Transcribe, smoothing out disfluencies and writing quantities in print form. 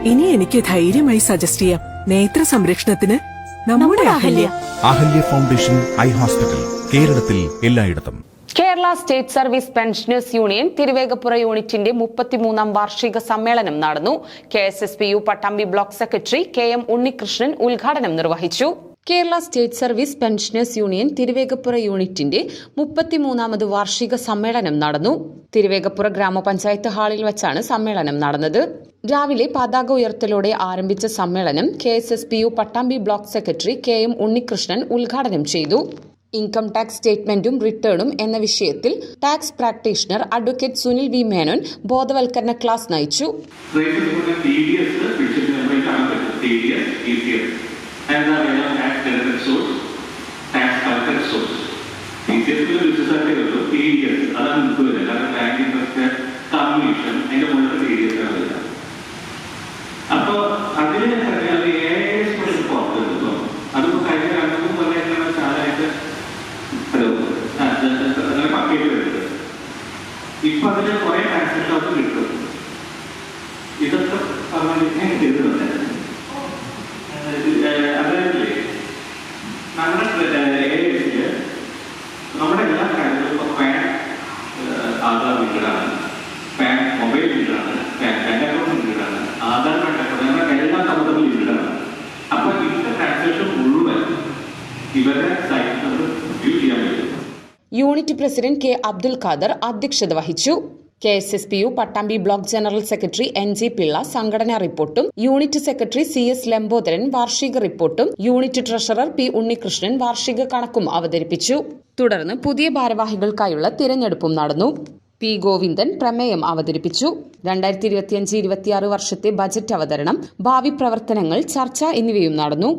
ഇനി എനിക്ക് ധൈര്യമായി സജസ്റ്റ് ചെയ്യാം. നേത്ര സംരക്ഷണത്തിന് നമ്മുടെ Ahalya. Ahalya foundation eye hospital, കേരളത്തിൽ എല്ലായിടത്തും. Kerala state service pensioners union Thiruvegappura യൂണിറ്റിന്റെ 33ാം വാർഷിക സമ്മേളനം നടന്നു. KSSPU Pattambi block secretary KM Unnikrishnan ഉദ്ഘാടനം നിർവഹിച്ചു. Kerala state service pensioners union Thiruvegappura യൂണിറ്റിന്റെ 33ാമത് വാർഷിക സമ്മേളനം നടന്നു. തിരുവേഗപ്പുറ ഗ്രാമപഞ്ചായത്ത് ഹാളിൽ വെച്ചാണ് സമ്മേളനം നടന്നത്. രാവിലെ പതാക ഉയർത്തലോടെ ആരംഭിച്ച സമ്മേളനം KSSPU Pattambi block secretary KM Unnikrishnan ഉദ്ഘാടനം ചെയ്തു. ഇൻകം ടാക്സ് സ്റ്റേറ്റ്മെന്റും റിട്ടേണും എന്ന വിഷയത്തിൽ tax practitioner advocate Sunil V Menon ബോധവൽക്കരണ ക്ലാസ് നയിച്ചു. അപ്പോ അതിന് അതൊക്കെ കഴിഞ്ഞ ഇപ്പൊ അതിന് കുറെ ട്രാൻസാക്ഷൻ ഒക്കെ കിട്ടും. ഇതൊക്കെ പറഞ്ഞാൽ ചെയ്തിട്ടുണ്ട്. അതായത് നമ്മുടെ എല്ലാ കാര്യങ്ങളും ഇപ്പൊ പാൻ ആധാർ ലിങ്ക്ഡാണ്, പാൻ മൊബൈൽ ലിങ്ക്ഡാണ്, ബാങ്ക് അക്കൗണ്ട് ലിങ്ക്ഡാണ്, ആധാർ ബാങ്ക് അക്കൗണ്ട്, നമ്മുടെ എല്ലാ കമ്പനികളും ലിങ്ക്ഡാണ്. അപ്പൊ ഇതിന്റെ ട്രാൻസാക്ഷൻ മുഴുവൻ ഇവരുടെ സൈറ്റിൽ നമ്മൾ വ്യൂ ചെയ്യാൻ പറ്റും. Unit president K Abdul Khader അധ്യക്ഷത വഹിച്ചു. KSSPU Pattambi block general secretary NG Pillai സംഘടനാ റിപ്പോർട്ടും, യൂണിറ്റ് സെക്രട്ടറി CS ലംബോദരൻ വാർഷിക റിപ്പോർട്ടും, യൂണിറ്റ് ട്രഷറർ P ഉണ്ണികൃഷ്ണൻ വാർഷിക കണക്കും അവതരിപ്പിച്ചു. തുടർന്ന് പുതിയ ഭാരവാഹികൾക്കായുള്ള തിരഞ്ഞെടുപ്പും നടന്നു. P ഗോവിന്ദൻ പ്രമേയം അവതരിപ്പിച്ചു. 2025-26 വർഷത്തെ ബജറ്റ് അവതരണം, ഭാവി പ്രവർത്തനങ്ങൾ, ചർച്ച എന്നിവയും നടന്നു.